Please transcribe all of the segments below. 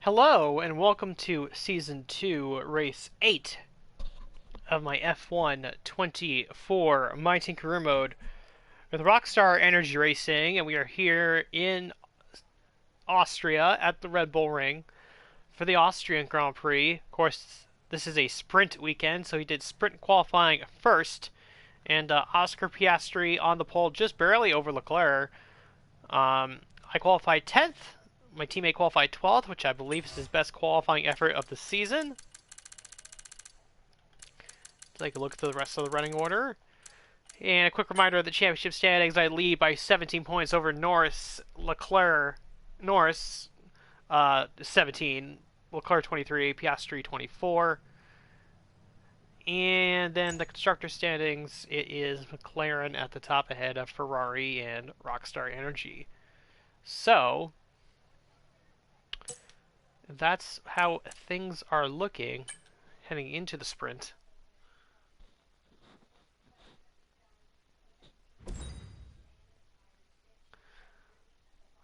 Hello, and welcome to Season 2, Race 8 of my F1 24 My Team Career Mode with Rockstar Energy Racing, and we are here in Austria at the Red Bull Ring for the Austrian Grand Prix. Of course, this is a sprint weekend, so he did sprint qualifying first, and Oscar Piastri on the pole just barely over Leclerc. I qualified 10th. My teammate qualified 12th, which I believe is his best qualifying effort of the season. Take a look at the rest of the running order. And a quick reminder of the championship standings. I lead by 17 points over Norris, 17. Leclerc, 23. Piastri, 24. And then the constructor standings, it is McLaren at the top ahead of Ferrari and Rockstar Energy. So, that's how things are looking heading into the sprint.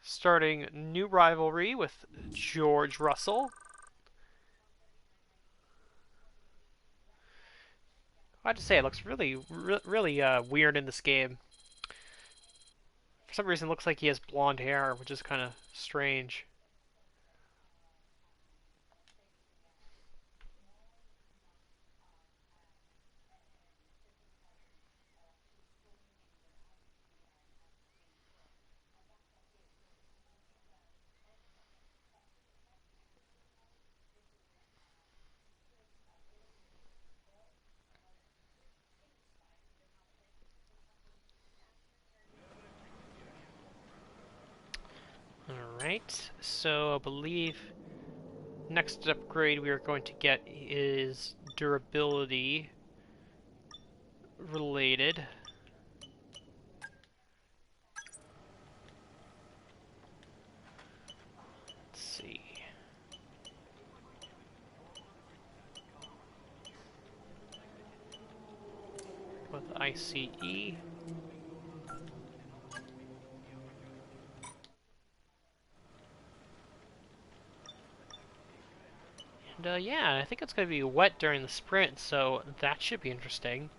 Starting new rivalry with George Russell. I have to say, it looks really weird in this game. For some reason, it looks like he has blonde hair, which is kind of strange. Alright, so I believe next upgrade we are going to get is durability related. Let's see. With ICE. And yeah, I think it's going to be wet during the sprint, so that should be interesting.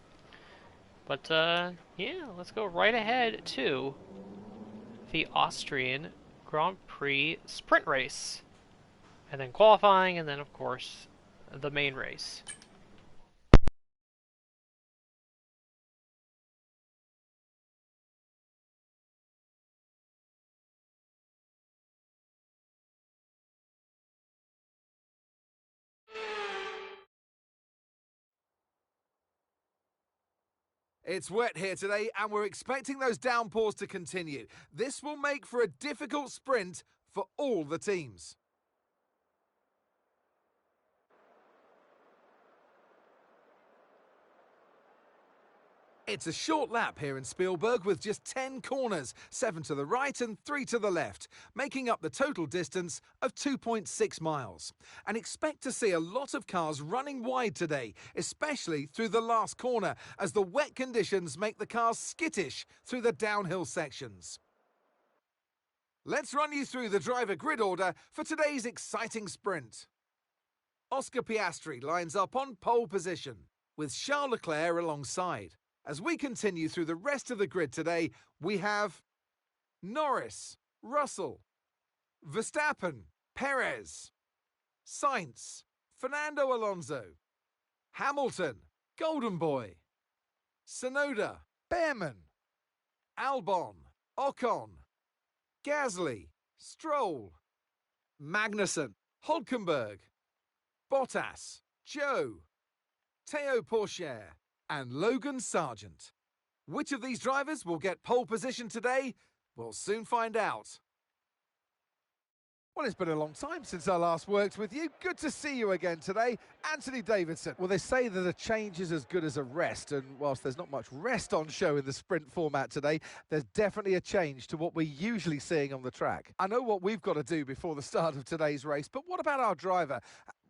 But yeah, let's go right ahead to the Austrian Grand Prix sprint race. And then qualifying, and then of course, the main race. It's wet here today, and we're expecting those downpours to continue. This will make for a difficult sprint for all the teams. It's a short lap here in Spielberg with just 10 corners, 7 to the right and 3 to the left, making up the total distance of 2.6 miles. And expect to see a lot of cars running wide today, especially through the last corner, as the wet conditions make the cars skittish through the downhill sections. Let's run you through the driver grid order for today's exciting sprint. Oscar Piastri lines up on pole position, with Charles Leclerc alongside. As we continue through the rest of the grid today, we have Norris, Russell, Verstappen, Perez, Sainz, Fernando Alonso, Hamilton, Golden Boy, Tsunoda, Behrman, Albon, Ocon, Gasly, Stroll, Magnussen, Hulkenberg, Bottas, Joe, Théo Pourchaire, and Logan Sargent. Which of these drivers will get pole position today? We'll soon find out. Well, it's been a long time since I last worked with you. Good to see you again today. Anthony Davidson. Well, they say that a change is as good as a rest, and whilst there's not much rest on show in the sprint format today, there's definitely a change to what we're usually seeing on the track. I know what we've got to do before the start of today's race, but what about our driver?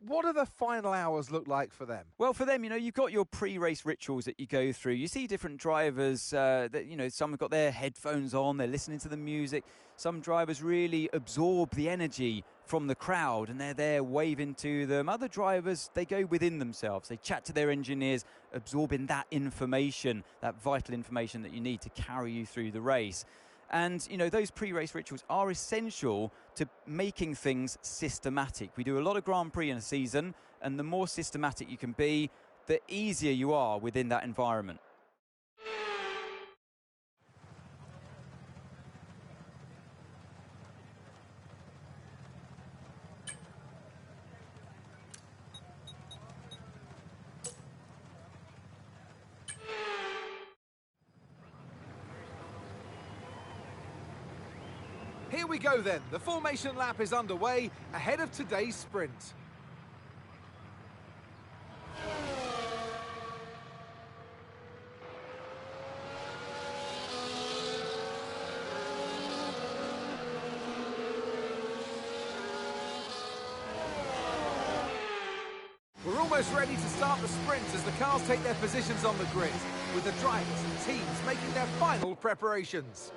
what do the final hours look like for them? Well, for them, you've got your pre-race rituals that you go through. You see different drivers that, some have got their headphones on, they're listening to the music. Some drivers really absorb the energy from the crowd and they're there waving to them. Other drivers, they go within themselves. They chat to their engineers, absorbing that information, that vital information that you need to carry you through the race. And, those pre-race rituals are essential to making things systematic. We do a lot of Grand Prix in a season, and the more systematic you can be, the easier you are within that environment. Here we go then. The formation lap is underway ahead of today's sprint. We're almost ready to start the sprint as the cars take their positions on the grid, with the drivers and teams making their final preparations.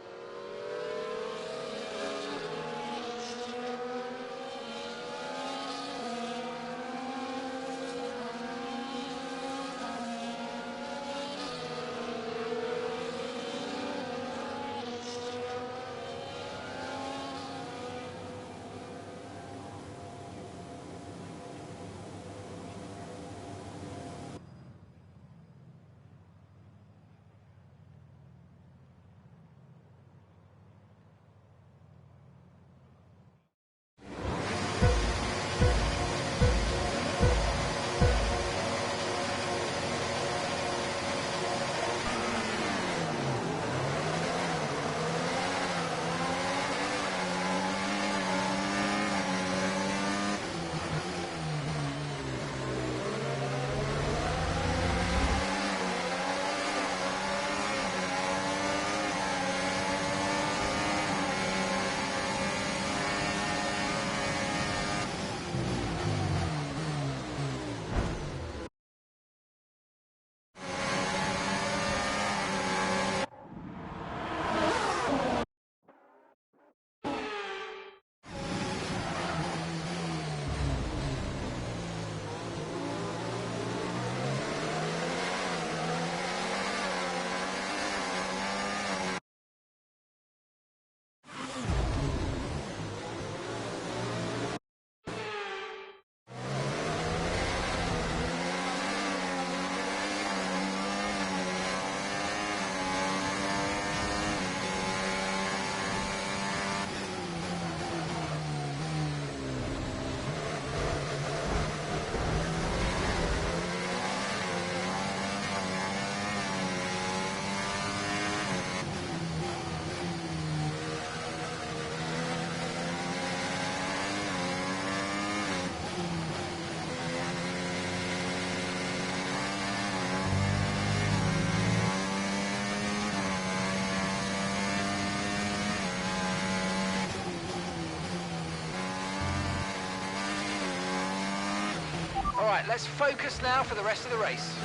All right, let's focus now for the rest of the race.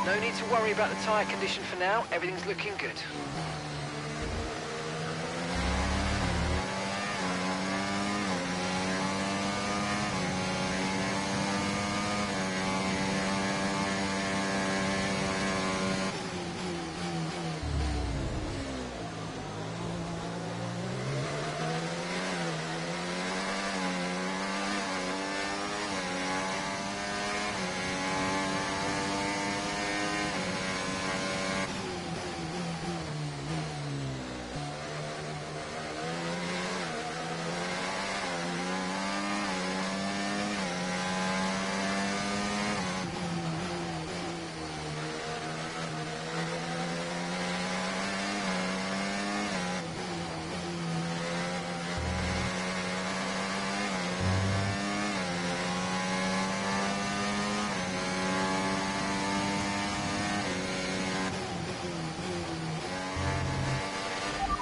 No need to worry about the tyre condition for now. Everything's looking good.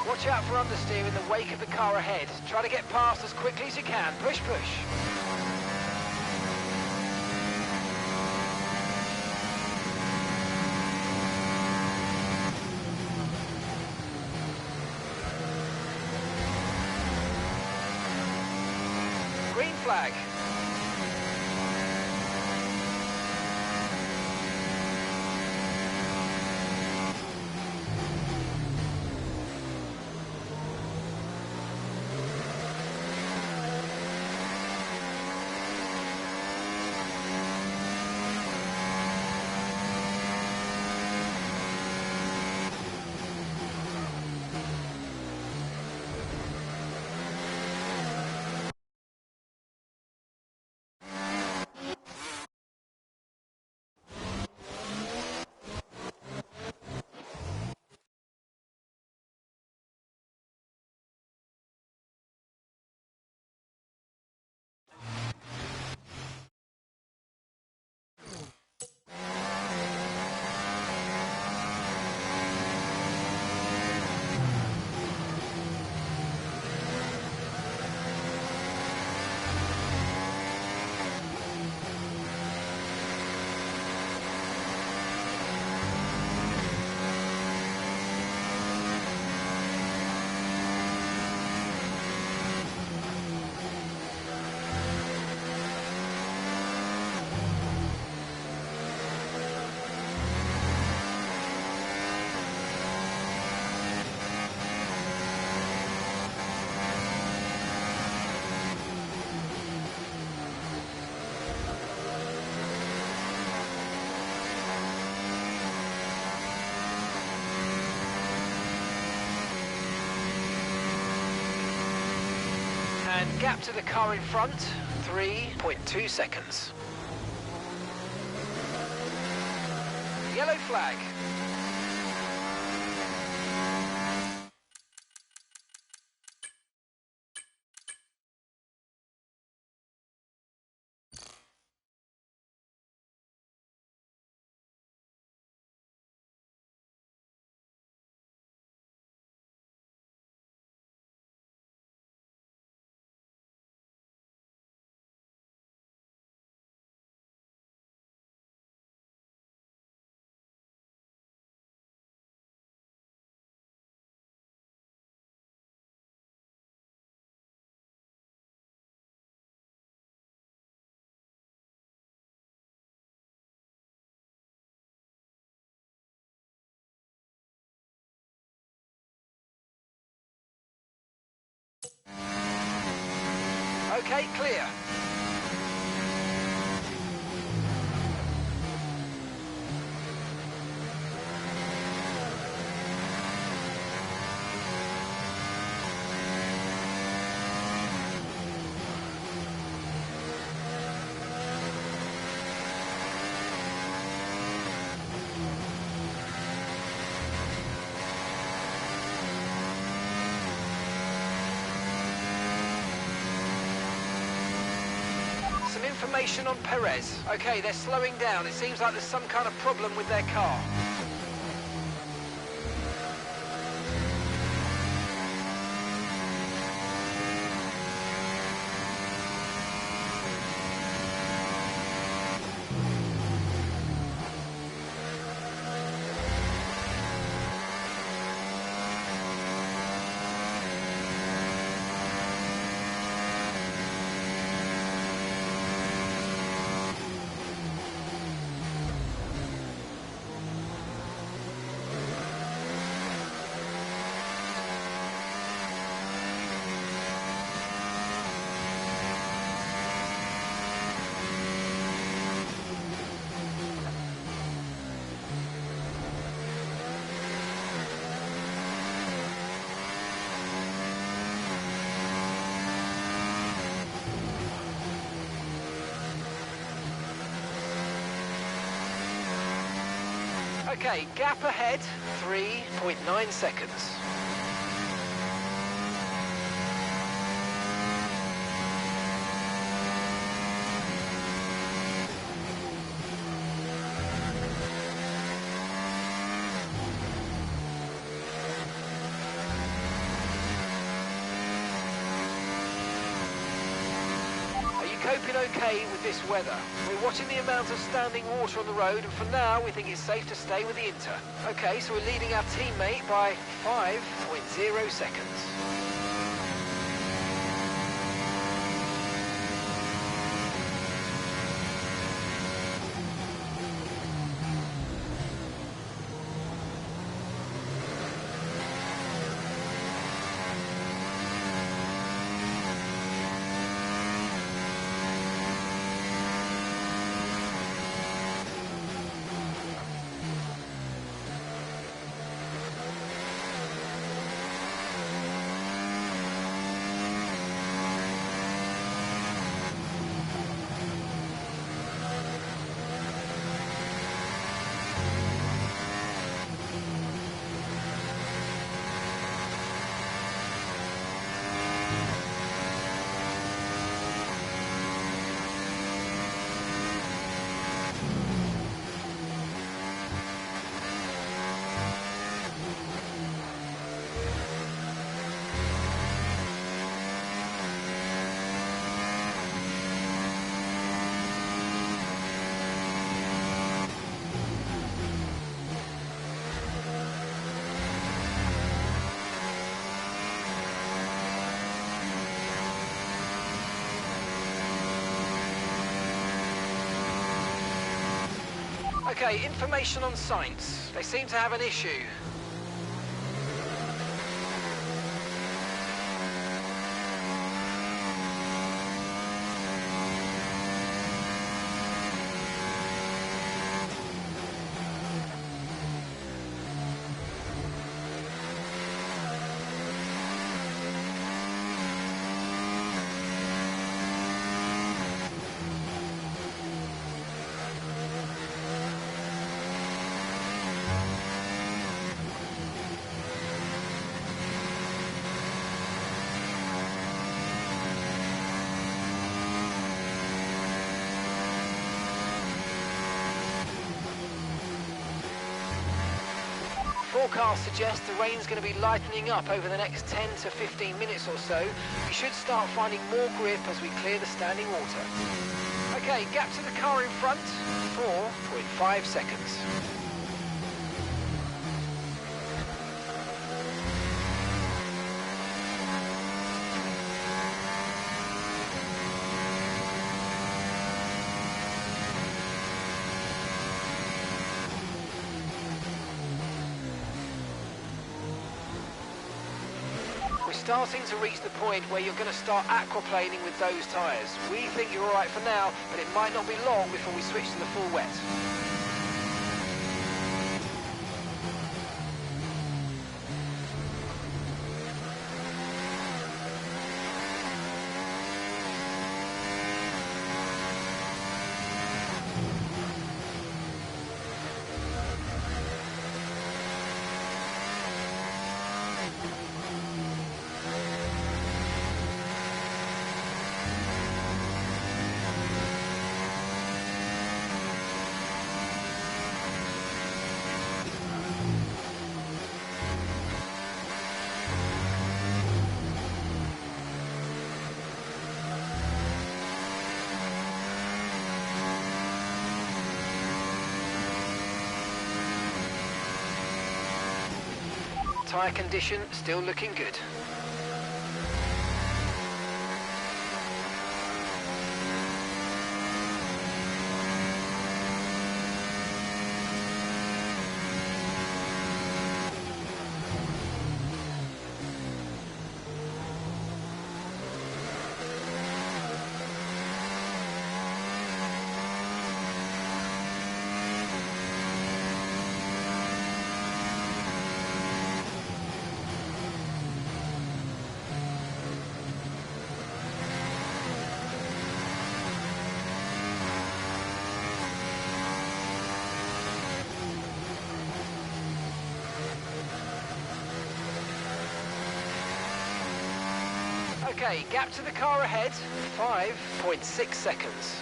Watch out for understeer in the wake of the car ahead. Try to get past as quickly as you can. Push, push. Green flag. And gap to the car in front, 3.2 seconds. Yellow flag. Okay, clear. Some information on Perez. Okay, they're slowing down. It seems like there's some kind of problem with their car. Okay, gap ahead, 3.9 seconds. Coping okay with this weather. We're watching the amount of standing water on the road, and for now we think it's safe to stay with the Inter. Okay, so we're leading our teammate by 5.0 seconds. Okay, information on Sainz. They seem to have an issue. Forecasts suggest the rain's going to be lightening up over the next 10 to 15 minutes or so. We should start finding more grip as we clear the standing water. Okay, gap to the car in front, 4.5 seconds. Starting to reach the point where you're going to start aquaplaning with those tyres. We think you're alright for now, but it might not be long before we switch to the full wet. Tyre condition still looking good. Okay, gap to the car ahead, 5.6 seconds.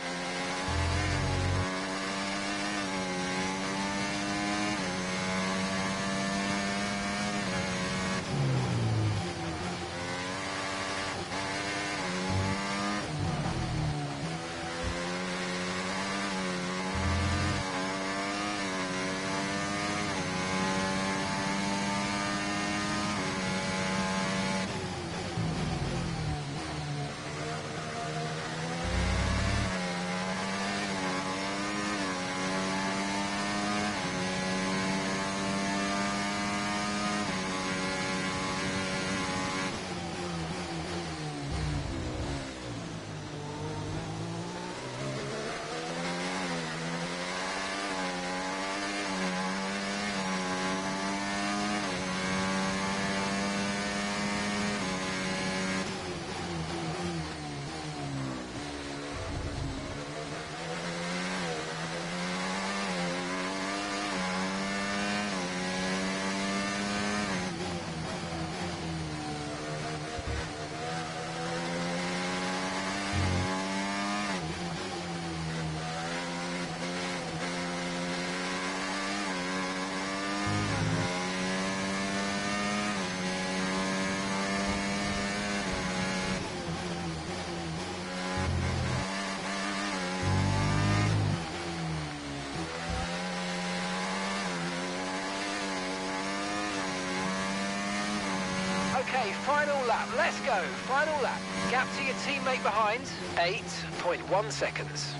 Okay, final lap, let's go, final lap. Gap to your teammate behind, 8.1 seconds.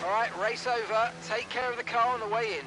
All right, race over. Take care of the car on the way in.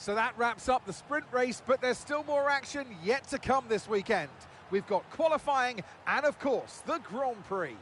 So that wraps up the sprint race, but there's still more action yet to come this weekend. we've got qualifying and, of course, the Grand Prix.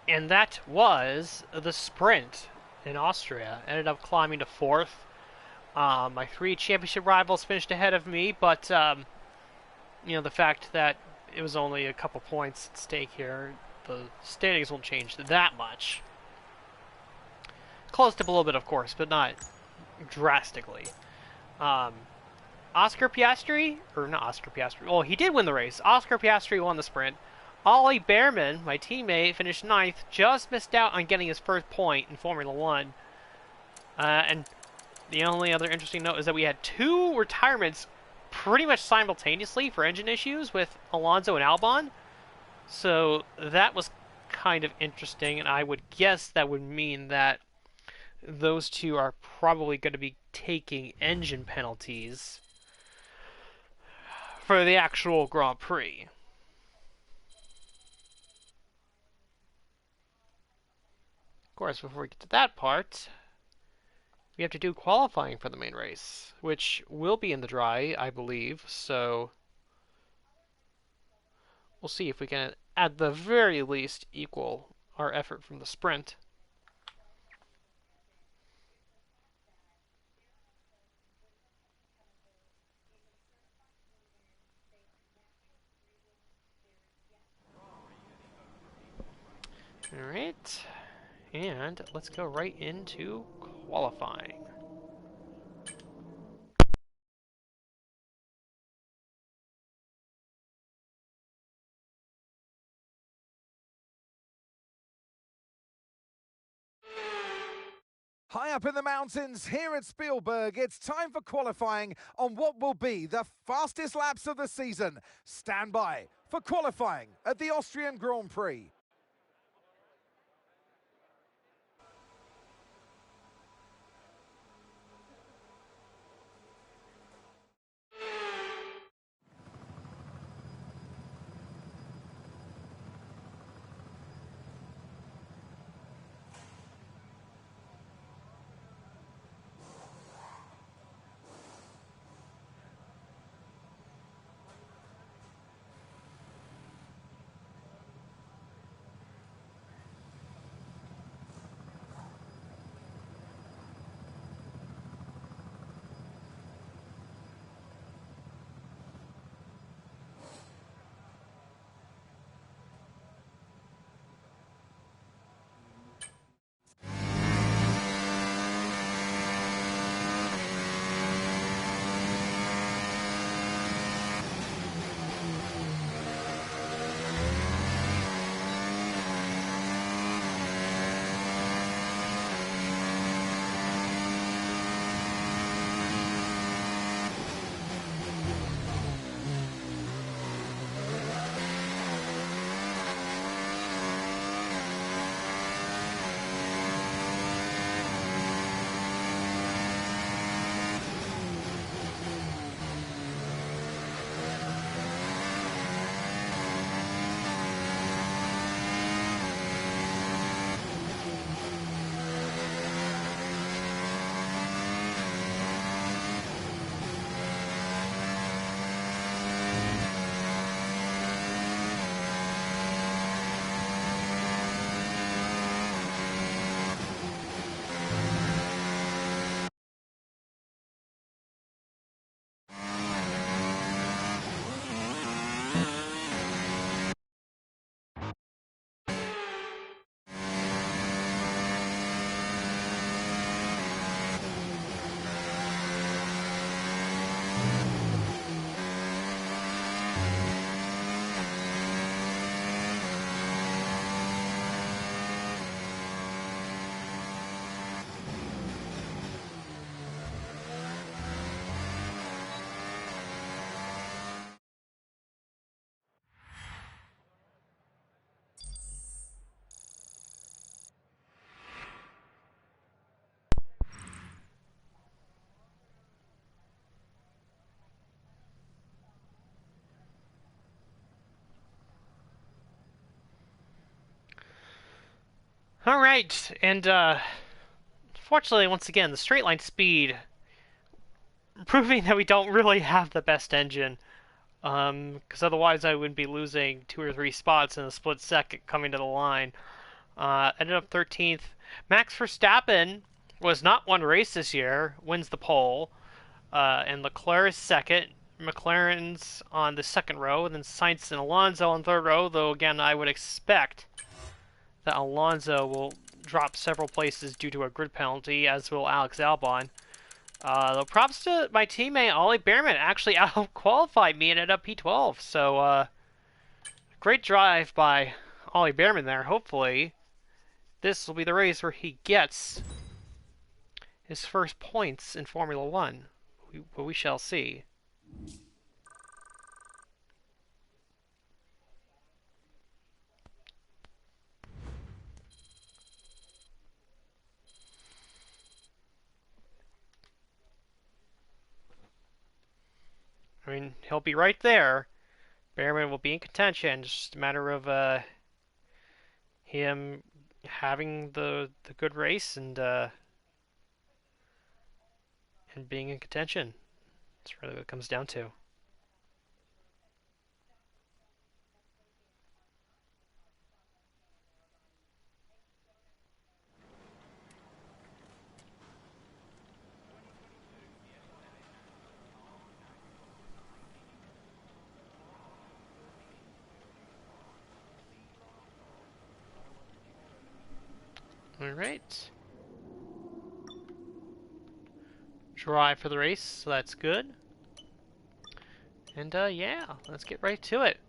And that was the sprint in Austria. Ended up climbing to fourth. My three championship rivals finished ahead of me, but the fact that it was only a couple points at stake here, the standings won't change that much. Closed up a little bit, of course, but not drastically. Oscar Piastri, or not Oscar Piastri, well, he did win the race. Oscar Piastri won the sprint. Ollie Behrman, my teammate, finished ninth, just missed out on getting his first point in Formula One. And the only other interesting note is that we had two retirements pretty much simultaneously for engine issues with Alonso and Albon. So that was kind of interesting, and I would guess that would mean that those two are probably going to be taking engine penalties for the actual Grand Prix. Of course, before we get to that part, we have to do qualifying for the main race, which will be in the dry, I believe, so we'll see if we can, at the very least, equal our effort from the sprint. Alright, and let's go right into qualifying. High up in the mountains here at Spielberg, it's time for qualifying on what will be the fastest laps of the season. Stand by for qualifying at the Austrian Grand Prix. All right, and fortunately, once again, the straight line speed proving that we don't really have the best engine. Because otherwise I would be losing 2 or 3 spots in a split second coming to the line. Ended up 13th. Max Verstappen was not one race this year, wins the pole, and Leclerc is second. McLaren's on the second row, and then Sainz and Alonso on third row, though again I would expect that Alonso will drop several places due to a grid penalty, as will Alex Albon. Though props to my teammate Ollie Behrman, actually out-qualified me and ended up P12, so great drive by Ollie Behrman there. Hopefully this will be the race where he gets his first points in Formula One. We shall see. I mean, he'll be right there. Behrman will be in contention. It's just a matter of him having the good race and being in contention. That's really what it comes down to. Alright. Drive for the race, so that's good. And yeah, let's get right to it.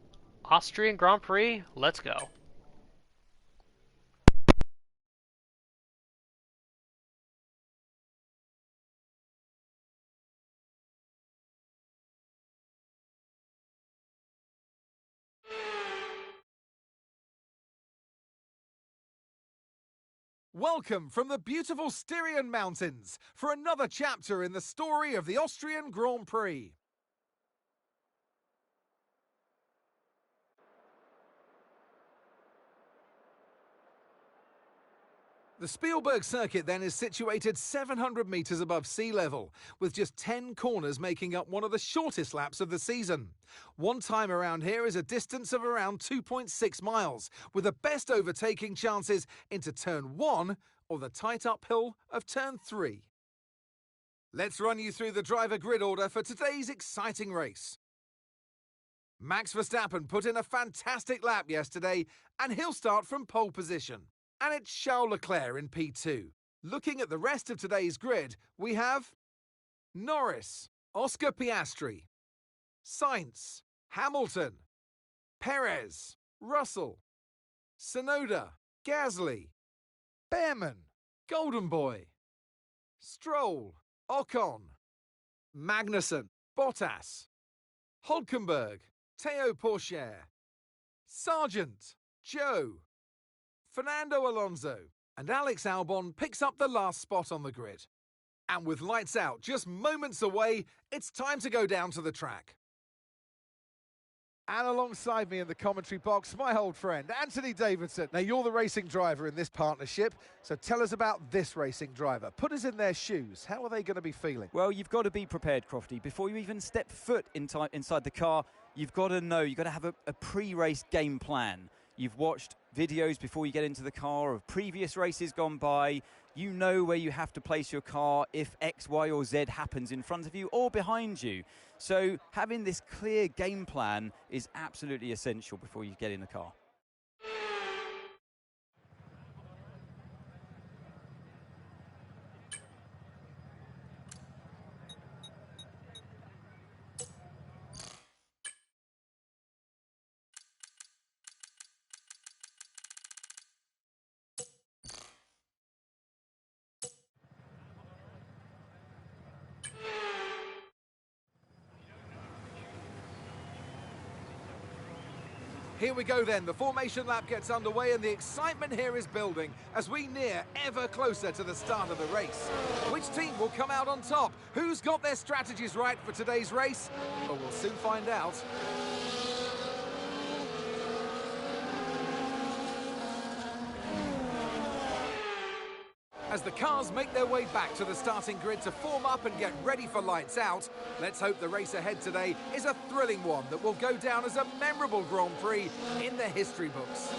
Austrian Grand Prix, let's go. Welcome from the beautiful Styrian Mountains for another chapter in the story of the Austrian Grand Prix. The Spielberg circuit then is situated 700 metres above sea level, with just 10 corners making up one of the shortest laps of the season. One time around here is a distance of around 2.6 miles, with the best overtaking chances into turn 1 or the tight uphill of turn 3. Let's run you through the driver grid order for today's exciting race. Max Verstappen put in a fantastic lap yesterday, and he'll start from pole position. And it's Charles Leclerc in P2. Looking at the rest of today's grid, we have Norris, Oscar Piastri, Sainz, Hamilton, Perez, Russell, Tsunoda, Gasly, Behrman, Golden Boy, Stroll, Ocon, Magnussen, Bottas, Hulkenberg, Théo Pourchaire, Sargent, Joe, Fernando Alonso, and Alex Albon picks up the last spot on the grid. And with lights out just moments away, it's time to go down to the track. And alongside me in the commentary box, my old friend, Anthony Davidson. Now, you're the racing driver in this partnership, so tell us about this racing driver. Put us in their shoes. How are they going to be feeling? Well, you've got to be prepared, Crofty. Before you even step foot inside the car, you've got to know, you've got to have a pre-race game plan. You've watched videos before you get into the car of previous races gone by. You know where you have to place your car if X, Y, or Z happens in front of you or behind you. So having this clear game plan is absolutely essential before you get in the car. Here we go then, the formation lap gets underway and the excitement here is building as we near ever closer to the start of the race. Which team will come out on top? Who's got their strategies right for today's race? Well, we'll soon find out. As the cars make their way back to the starting grid to form up and get ready for lights out, let's hope the race ahead today is a thrilling one that will go down as a memorable Grand Prix in the history books.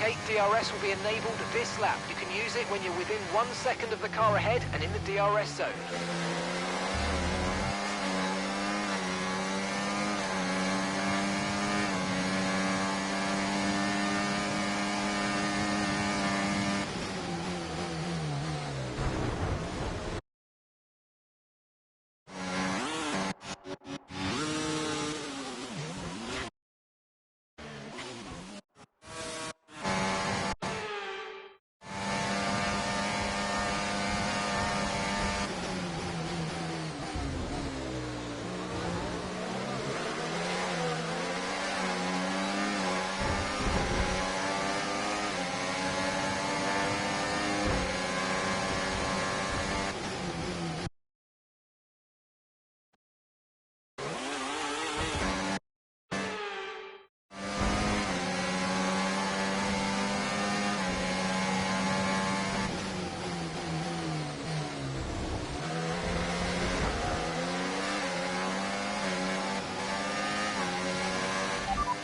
Okay, DRS will be enabled this lap. You can use it when you're within 1 second of the car ahead and in the DRS zone.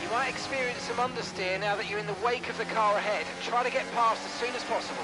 You might experience some understeer now that you're in the wake of the car ahead. Try to get past as soon as possible.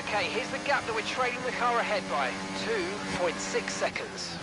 Okay, here's the gap that we're trailing the car ahead by. 2.6 seconds.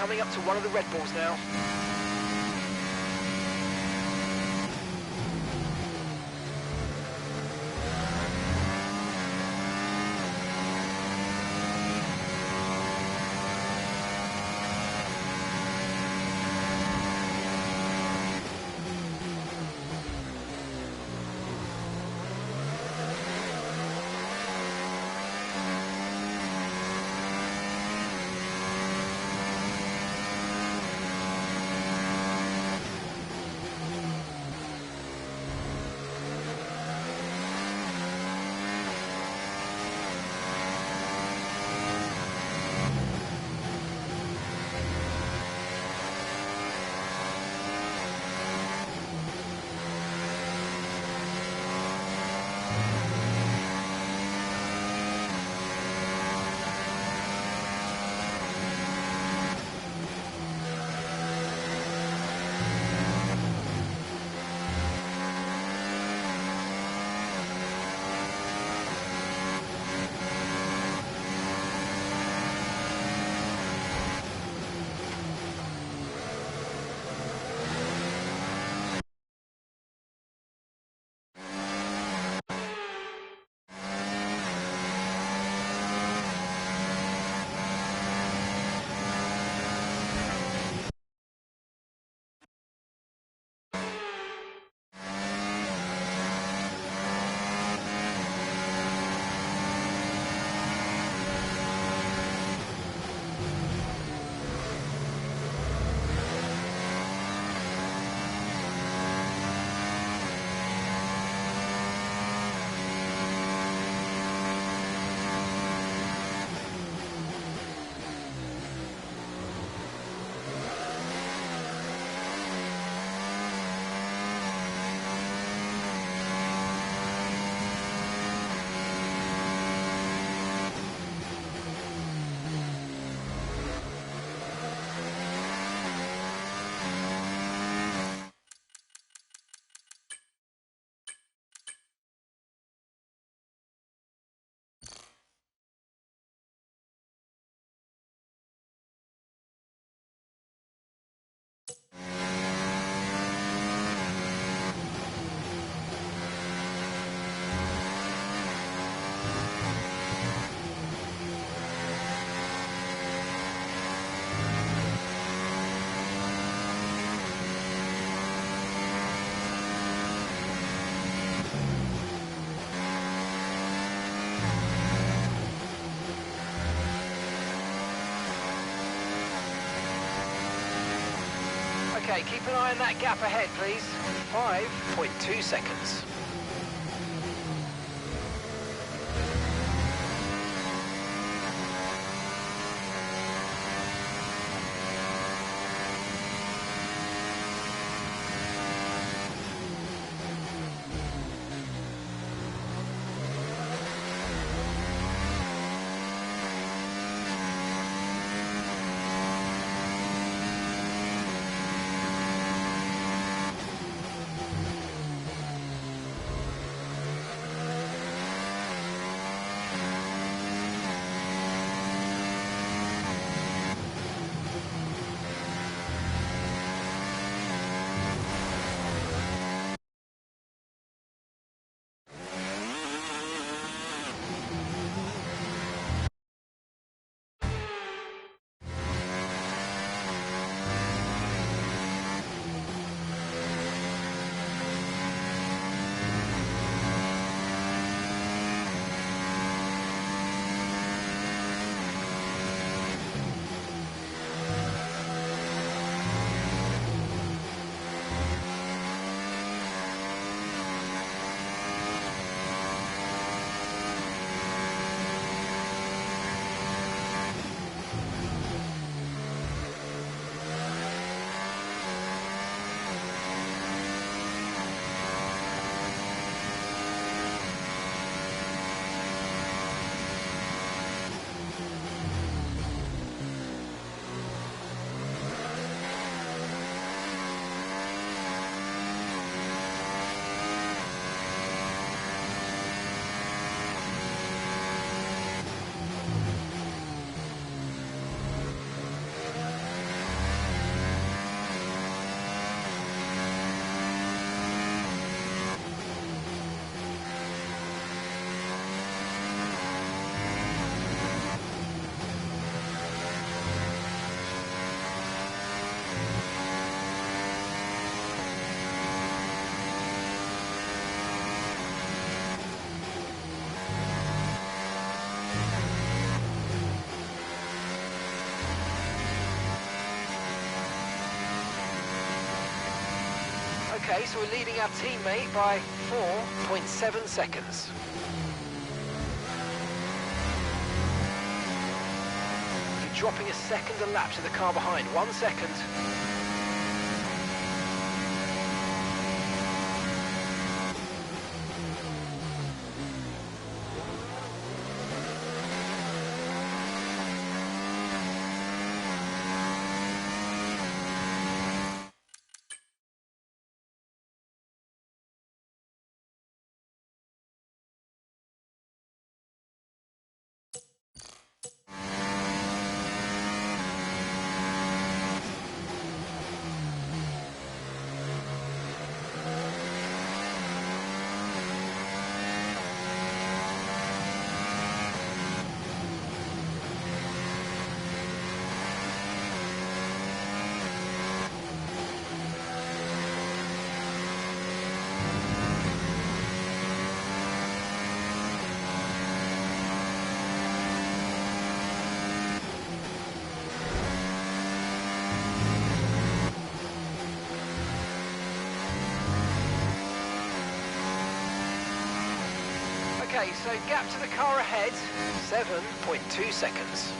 coming up to one of the Red Bulls now. Okay, keep an eye on that gap ahead, please. 5.2 seconds. Okay, so we're leading our teammate by 4.7 seconds. You're dropping a second a lap to the car behind. 1 second. Okay, so gap to the car ahead, 7.2 seconds.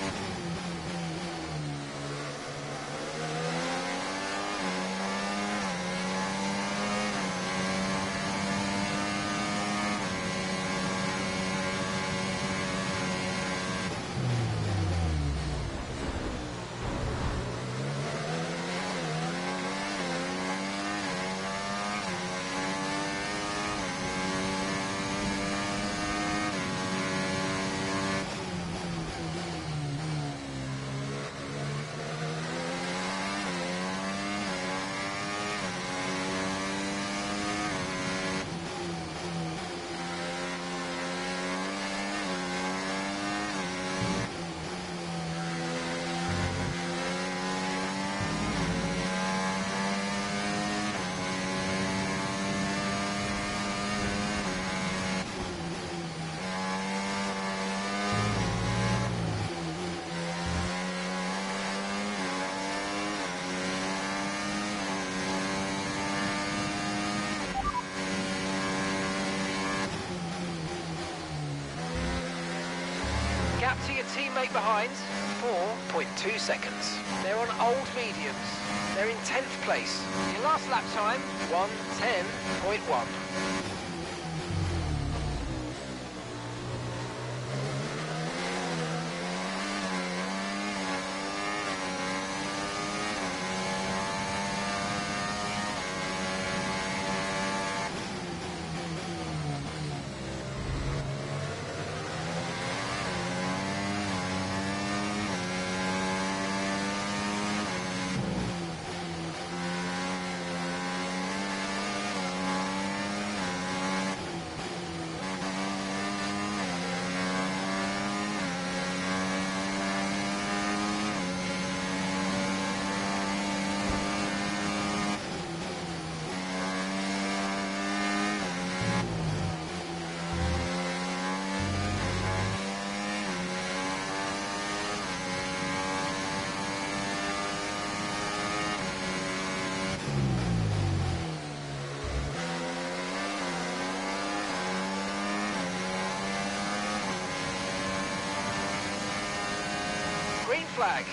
Gap to your teammate behind, 4.2 seconds. They're on old mediums. They're in 10th place. Your last lap time, 1:10.1. Green flag.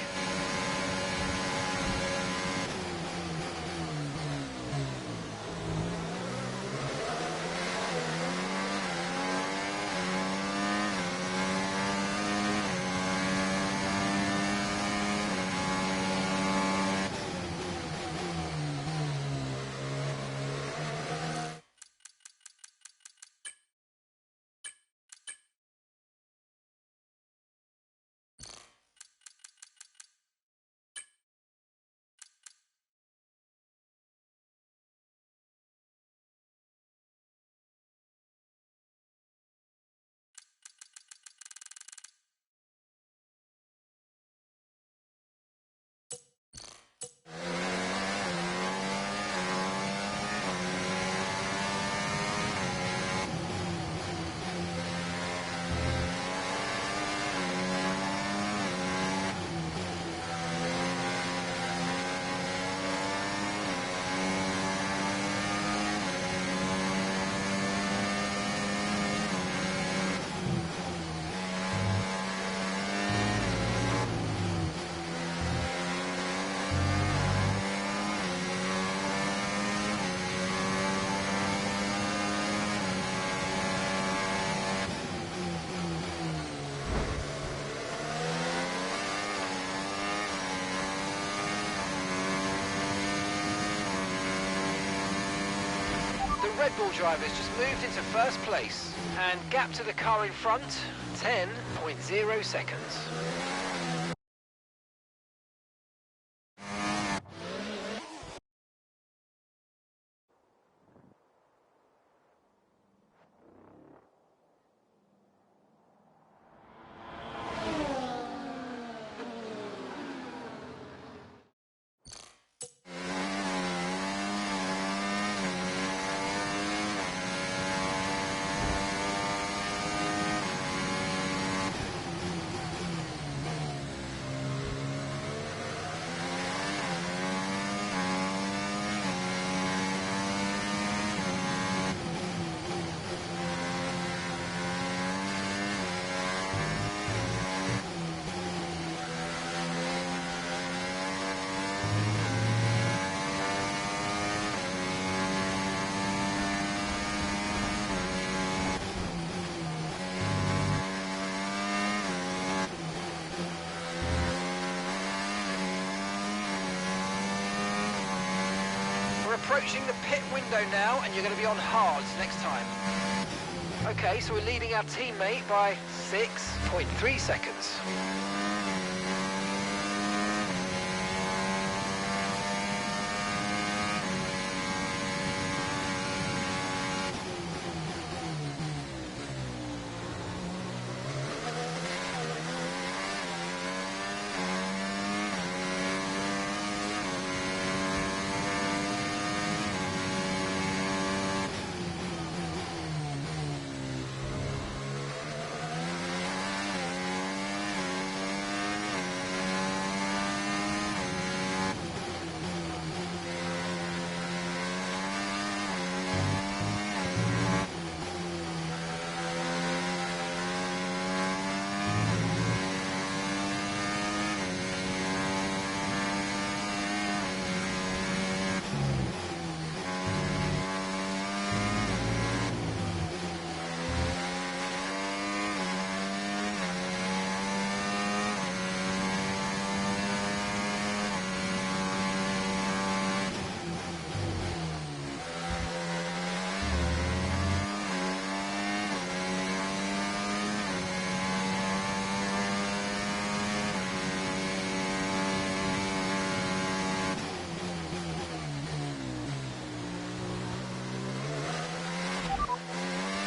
Red Bull drivers just moved into first place. And gap to the car in front, 10.0 seconds. We're approaching the pit window now, and you're going to be on hards next time. Okay, so we're leading our teammate by 6.3 seconds.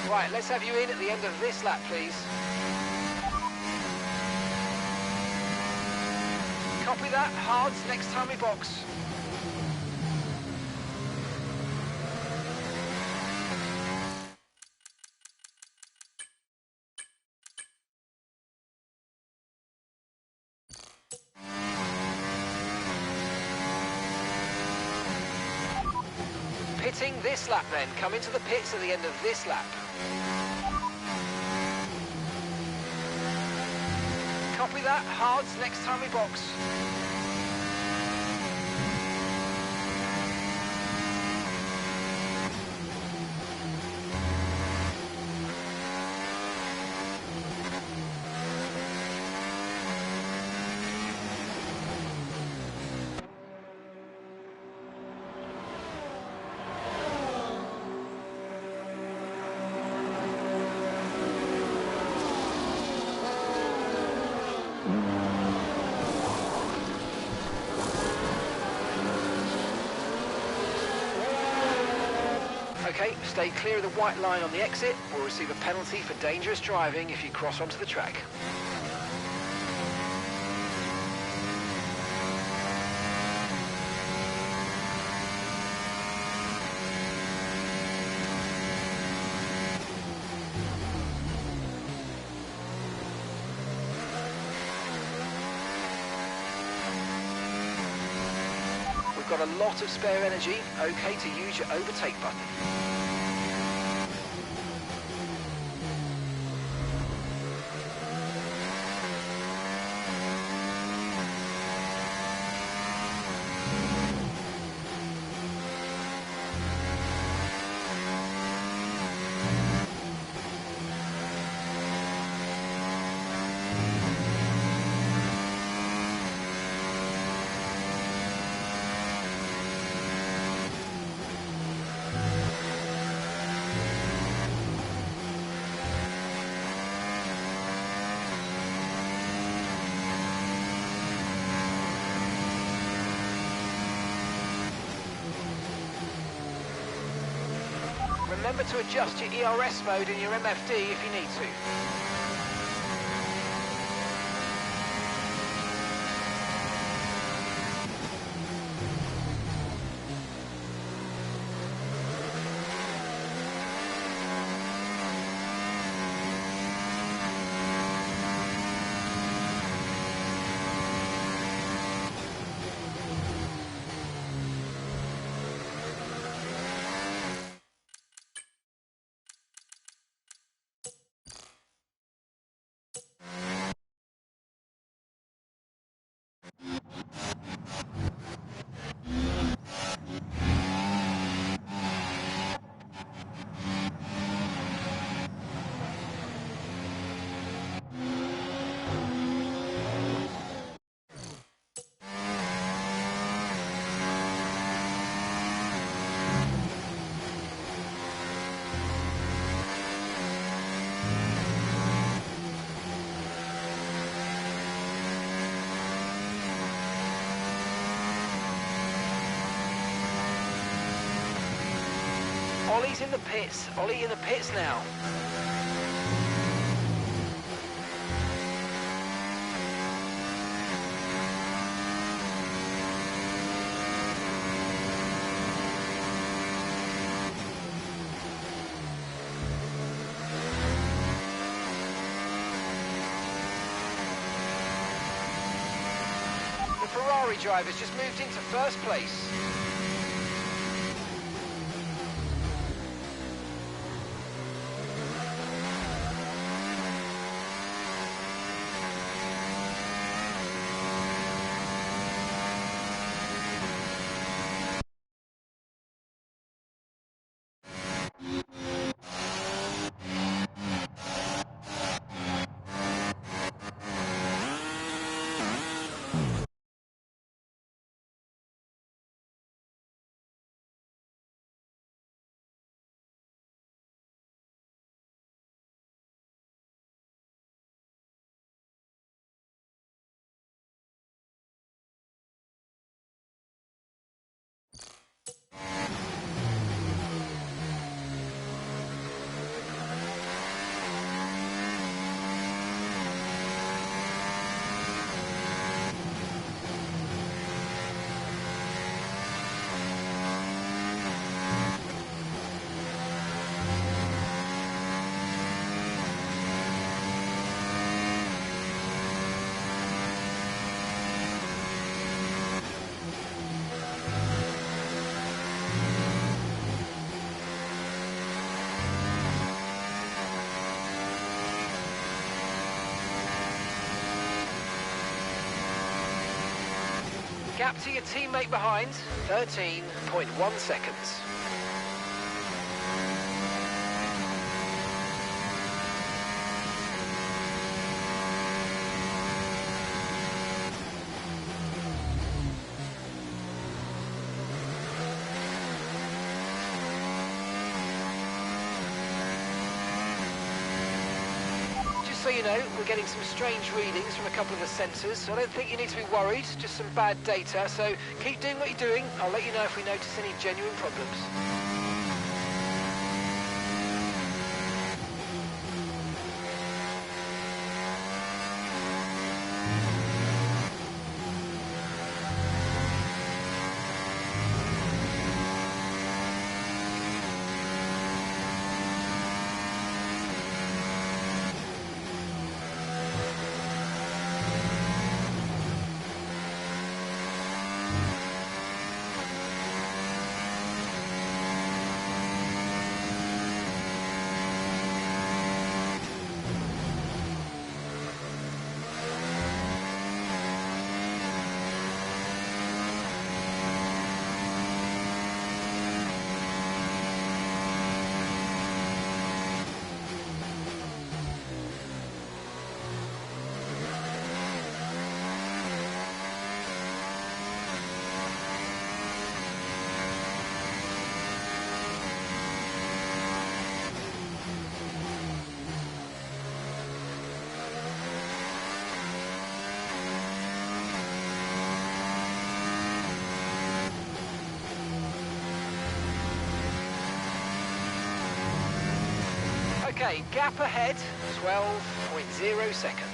Right, let's have you in at the end of this lap, please. Copy that, hards, next time we box. Pitting this lap then, come into the pits at the end of this lap. Copy that, hards, next time we box. Okay, stay clear of the white line on the exit. We'll receive a penalty for dangerous driving if you cross onto the track. We've got a lot of spare energy, okay to use your overtake button. remember to adjust your ERS mode and your MFD if you need to. Ollie's in the pits. Ollie in the pits now. The Ferrari driver's just moved into first place. Gap to your teammate behind, 13.1 seconds. So you know, we're getting some strange readings from a couple of the sensors, so I don't think you need to be worried, just some bad data, so keep doing what you're doing. I'll let you know if we notice any genuine problems. Okay, gap ahead, 12.0 seconds.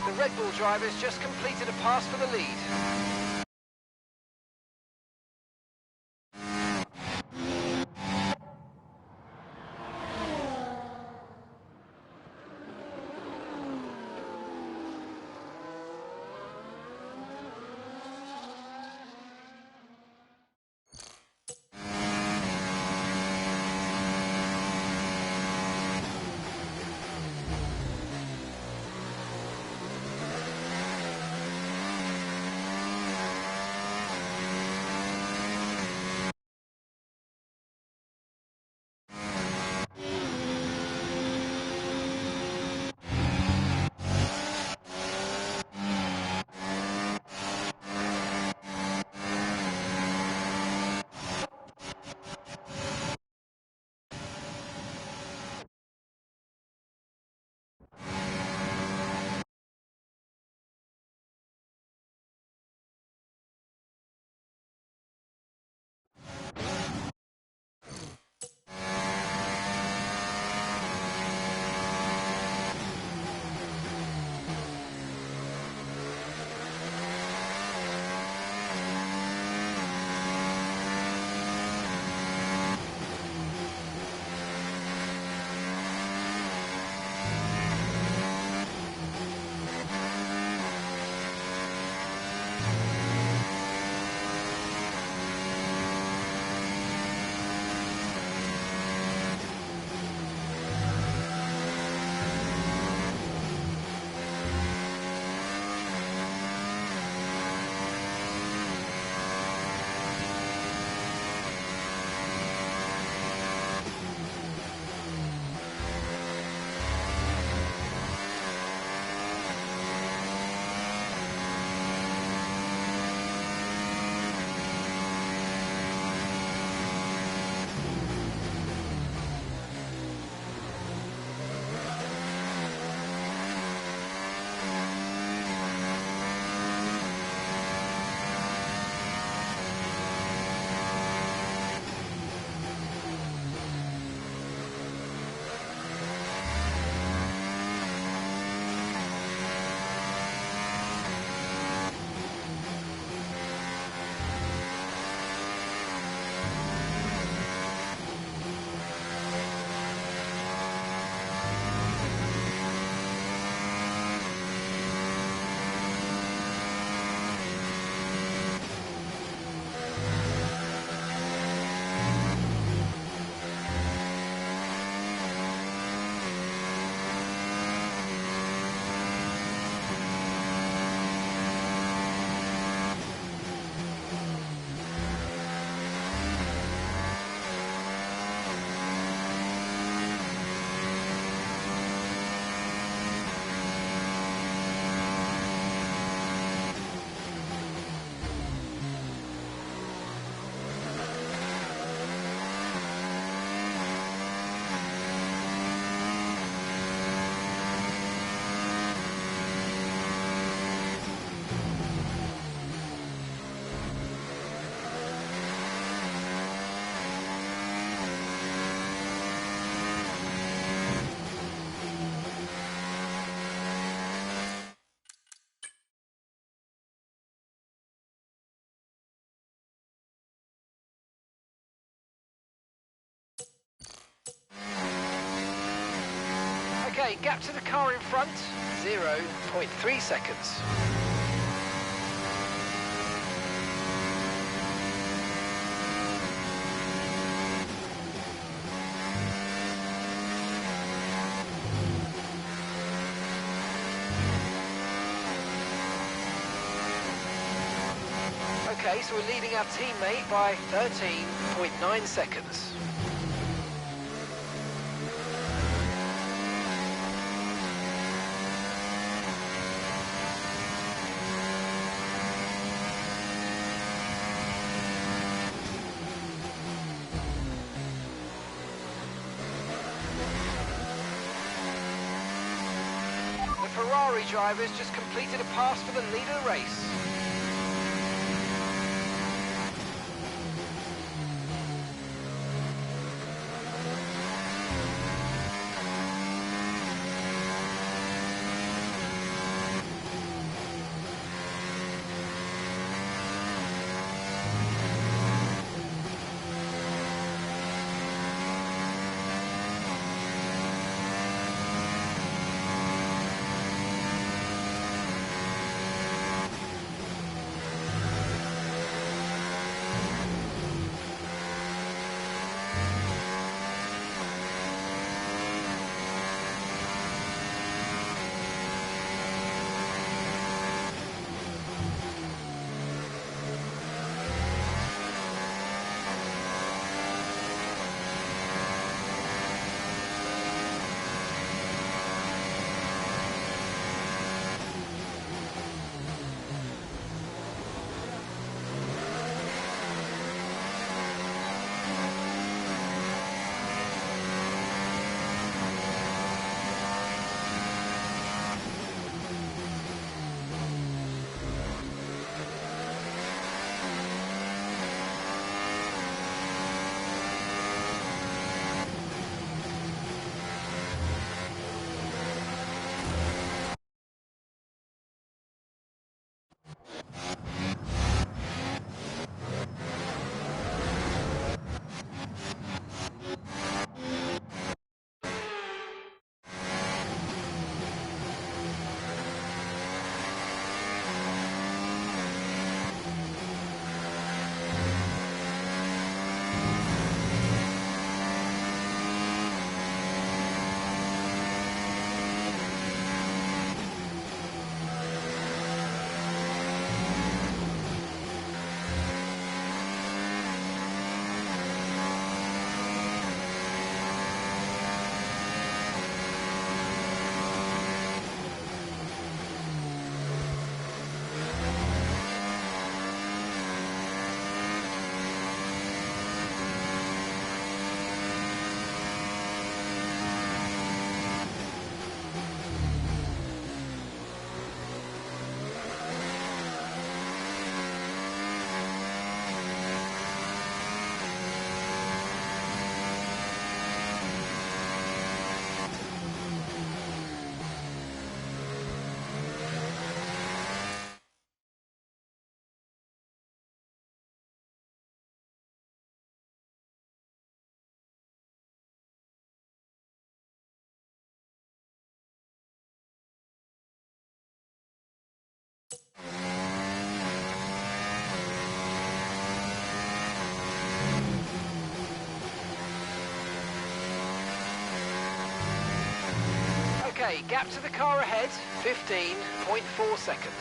The Red Bull drivers just completed a pass for the lead. Okay, gap to the car in front, 0.3 seconds. Okay, so we're leading our teammate by 13.9 seconds. The Ferrari drivers just completed a pass for the lead of the race. Okay, gap to the car ahead, 15.4 seconds.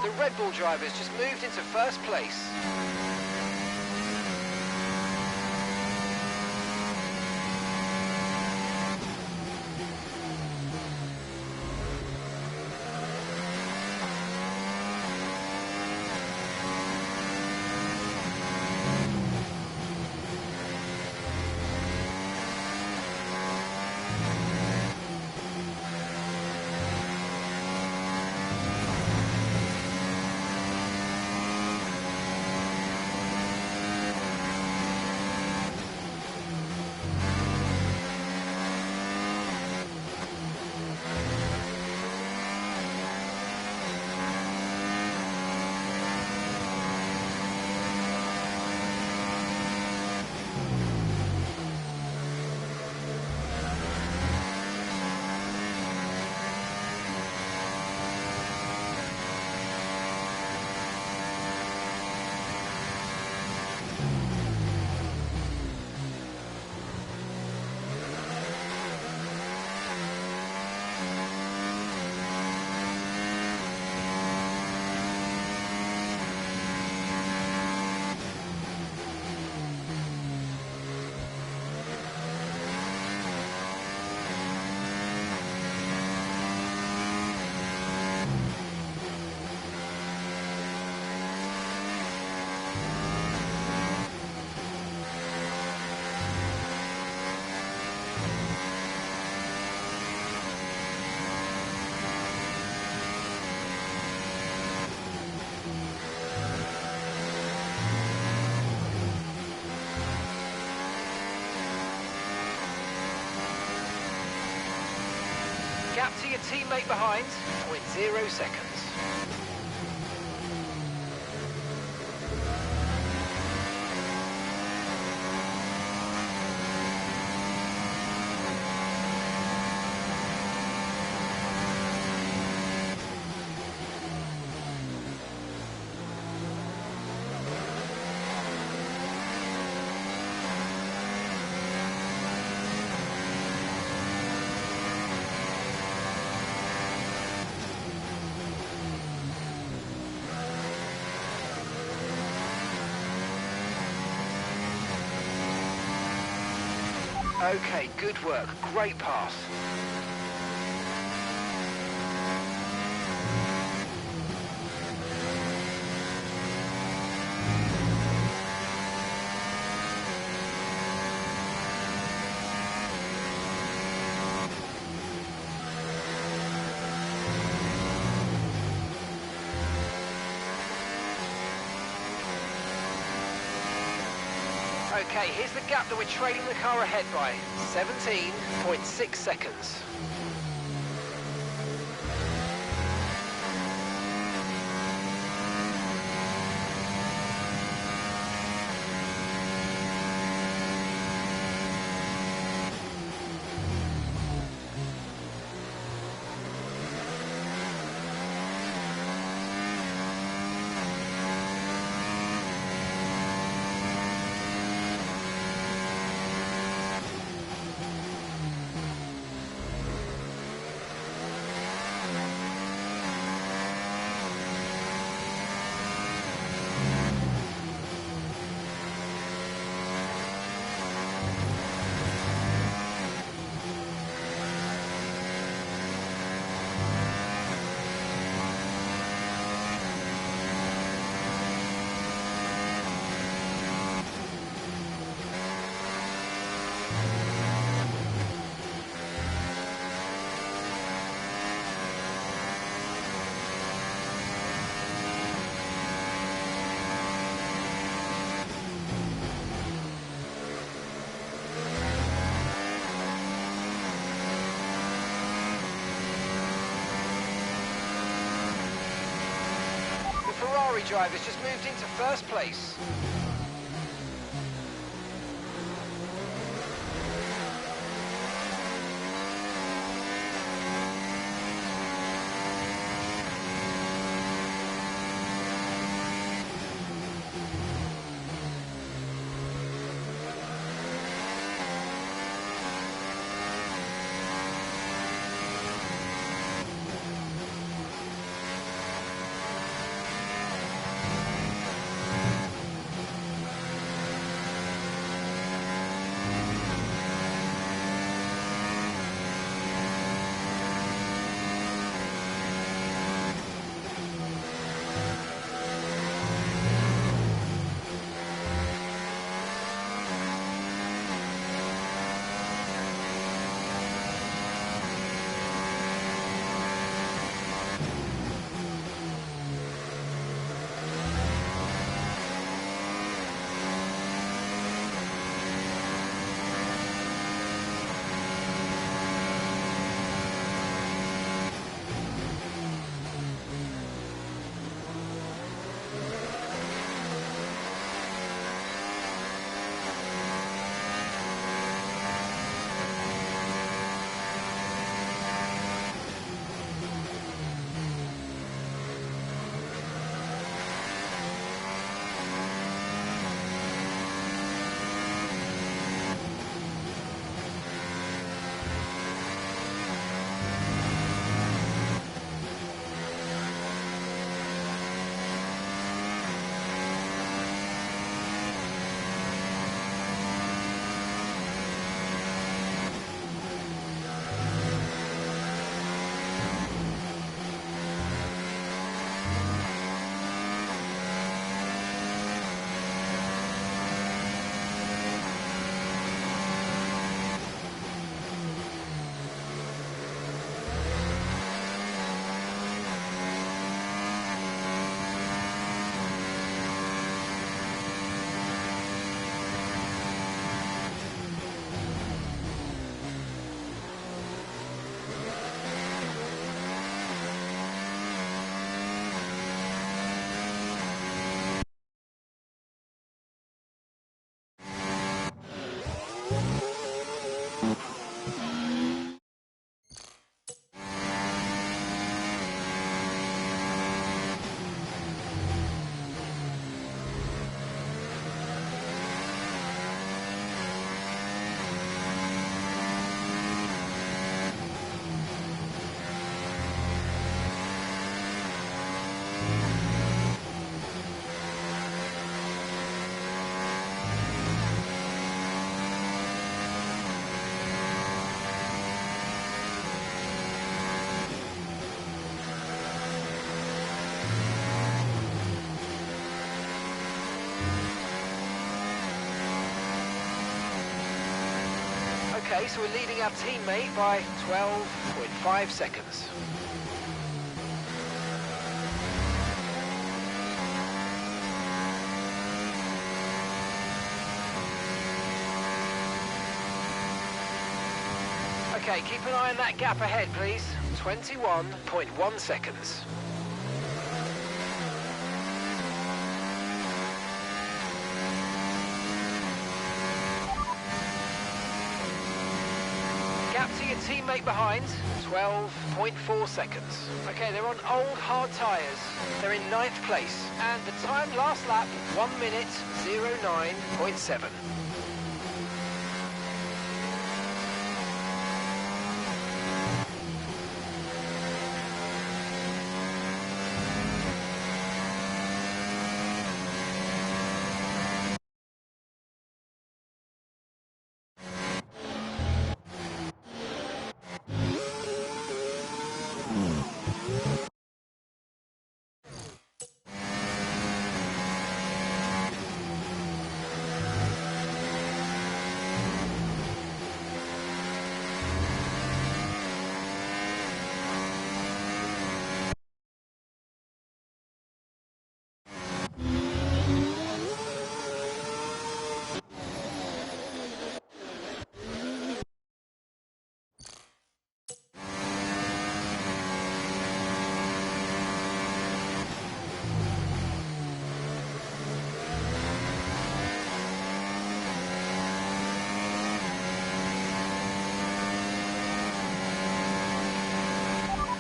The Red Bull drivers just moved into first place. gap to your teammate behind, 0.0 seconds. Okay, good work. Great pass. Okay, here's the gap that we're trailing the car ahead by. 17.6 seconds. Ferrari drivers just moved into first place. Okay, so we're leading our teammate by 12.5 seconds. Okay, keep an eye on that gap ahead, please. 21.1 seconds. Gap to your teammate behind, 12.4 seconds. Okay, they're on old hard tyres. They're in 9th place, and the time last lap, 1 minute, 09.7.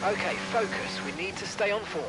Okay, focus. We need to stay on form.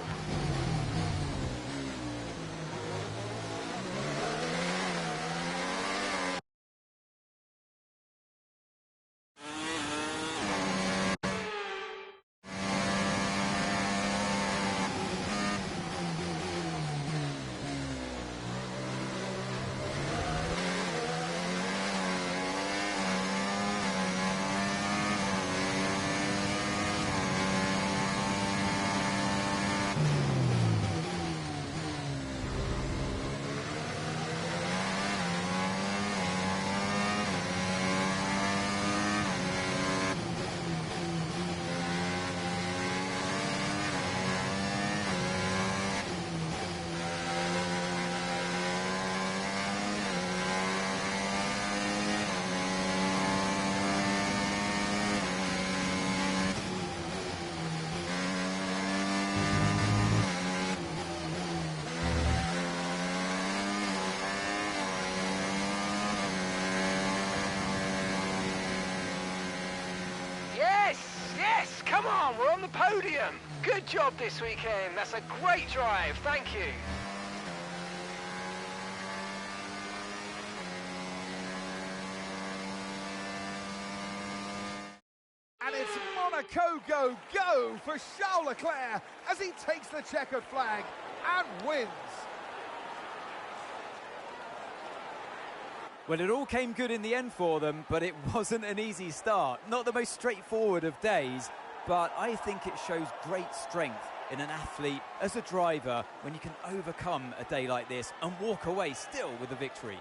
Yes, come on, we're on the podium. Good job this weekend. That's a great drive. Thank you. And it's Monaco go for Charles Leclerc as he takes the checkered flag and wins. Well, it all came good in the end for them, but it wasn't an easy start. Not the most straightforward of days, but I think it shows great strength in an athlete as a driver when you can overcome a day like this and walk away still with a victory.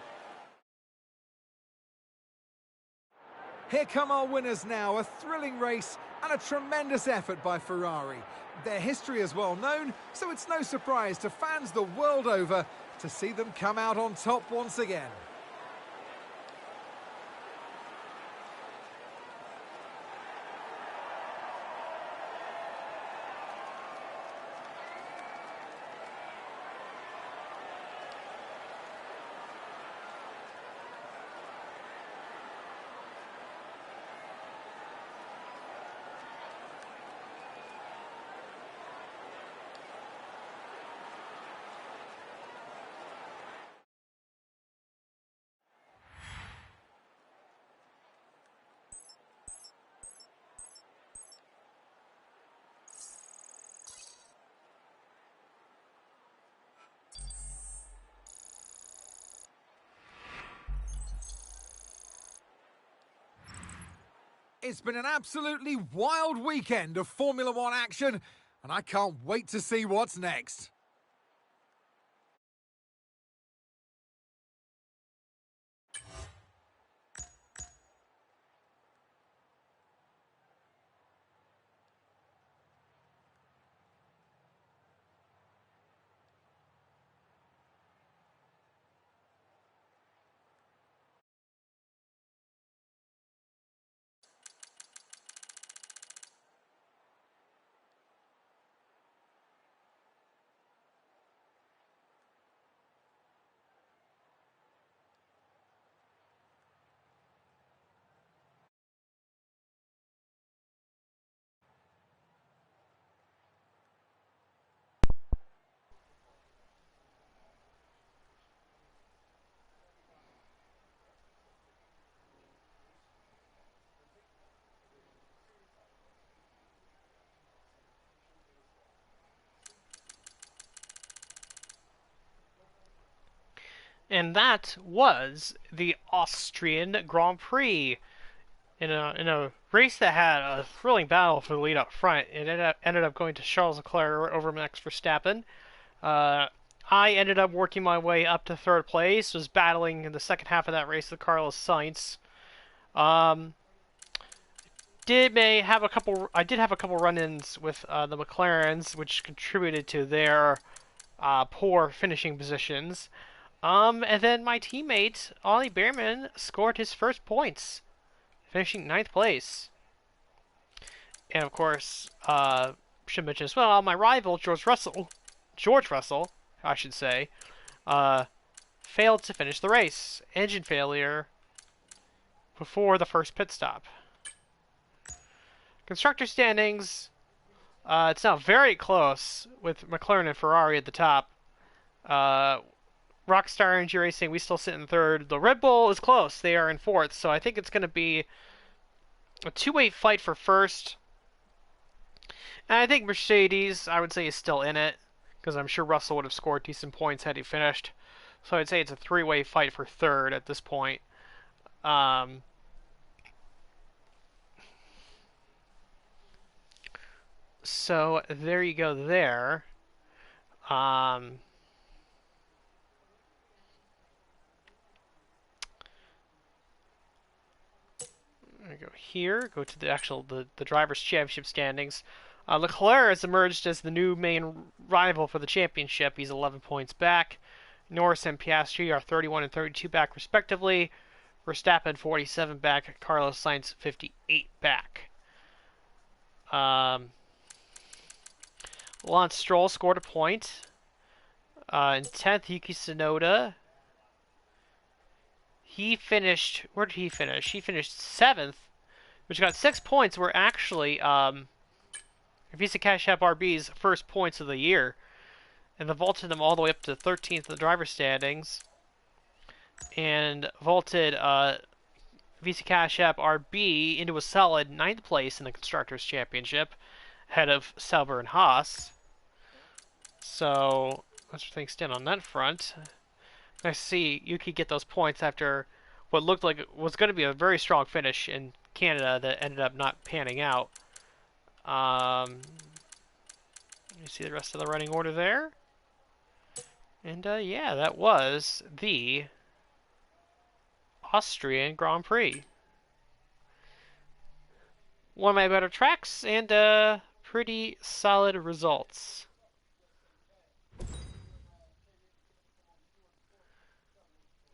Here come our winners now, a thrilling race and a tremendous effort by Ferrari. Their history is well known, so it's no surprise to fans the world over to see them come out on top once again. It's been an absolutely wild weekend of Formula One action, and I can't wait to see what's next. And that was the Austrian Grand Prix in a race that had a thrilling battle for the lead up front. It ended up going to Charles Leclerc over Max Verstappen. Uh, I ended up working my way up to third place. Was battling in the second half of that race with Carlos Sainz. Um, I did have a couple run-ins with the McLarens, which contributed to their poor finishing positions. And then my teammate Ollie Behrman scored his first points, finishing ninth place. And of course, should mention as well, my rival George Russell, I should say, uh, failed to finish the race. Engine failure before the first pit stop. Constructor standings, it's now very close with McLaren and Ferrari at the top. Uh, Rockstar Energy Racing, we still sit in third. The Red Bull is close. They are in fourth. So I think it's going to be a two-way fight for first. And I think Mercedes, I would say, is still in it, because I'm sure Russell would have scored decent points had he finished. So I'd say it's a three-way fight for third at this point. So there you go there. Um, go here, go to the drivers' championship standings. Leclerc has emerged as the new main rival for the championship. He's 11 points back. Norris and Piastri are 31 and 32 back, respectively. Verstappen 47 back. Carlos Sainz 58 back. Lance Stroll scored a point. In 10th, Yuki Tsunoda. He finished. Where did he finish? He finished 7th, which got 6 points. Were actually Visa Cash App RB's first points of the year, and they vaulted them all the way up to 13th in the driver standings, and vaulted Visa Cash App RB into a solid 9th place in the Constructors' Championship, ahead of Sauber and Haas. So let's things stand on that front. Nice to see Yuki get those points after what looked like it was going to be a very strong finish in Canada that ended up not panning out. You see the rest of the running order there. And yeah, that was the Austrian Grand Prix. One of my better tracks and pretty solid results.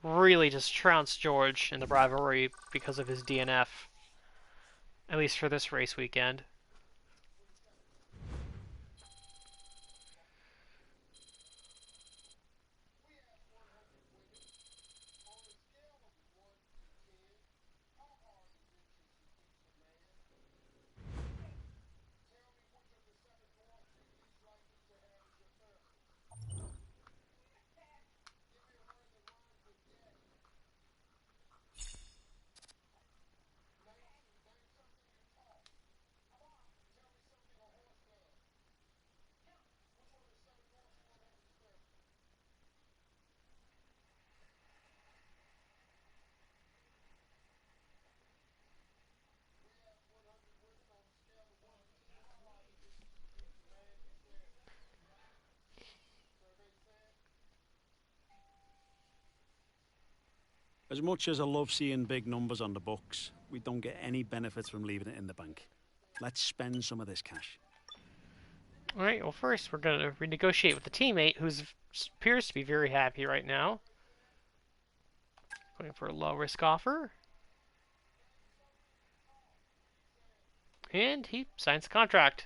Really just trounced George in the rivalry because of his DNF, at least for this race weekend. As much as I love seeing big numbers on the books, we don't get any benefits from leaving it in the bank. Let's spend some of this cash. Alright, well first we're going to renegotiate with the teammate who appears to be very happy right now. Going for a low risk offer. And he signs the contract.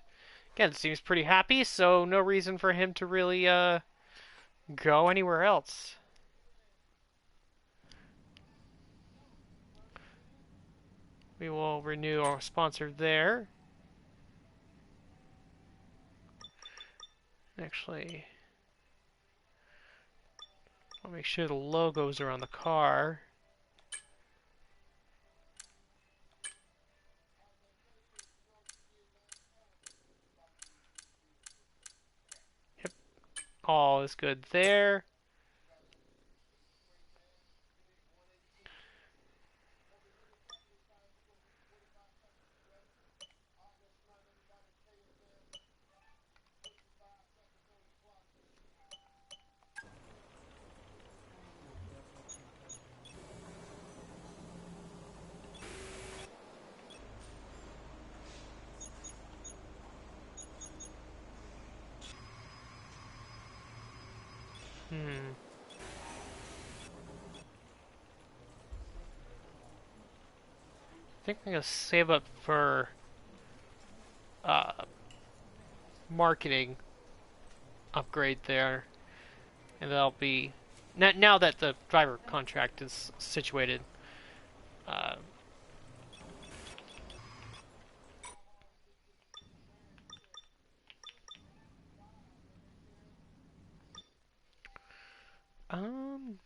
Again, seems pretty happy, so no reason for him to really go anywhere else. We will renew our sponsor there. Actually, I'll make sure the logos are on the car. Yep, all is good there. I think I'm gonna save up for uh, marketing upgrade there, and that'll be now that the driver contract is situated. Uh, um,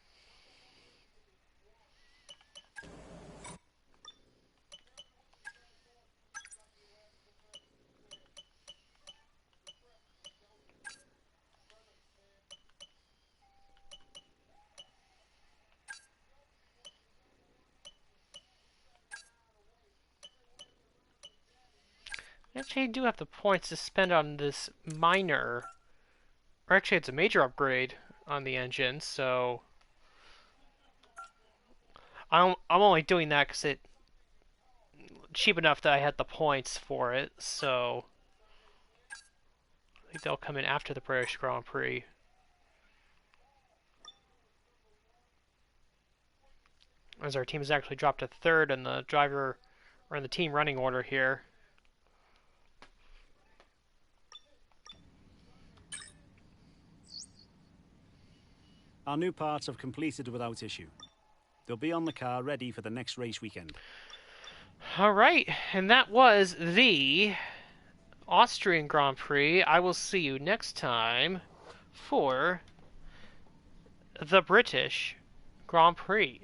actually, I do have the points to spend on this minor, or actually, it's a major upgrade on the engine, so I'm only doing that because it's cheap enough that I had the points for it, so I think they'll come in after the British Grand Prix. As our team has actually dropped to third in the driver or in the team running order here. Our new parts have completed without issue. They'll be on the car ready for the next race weekend. All right, and that was the Austrian Grand Prix. I will see you next time for the British Grand Prix.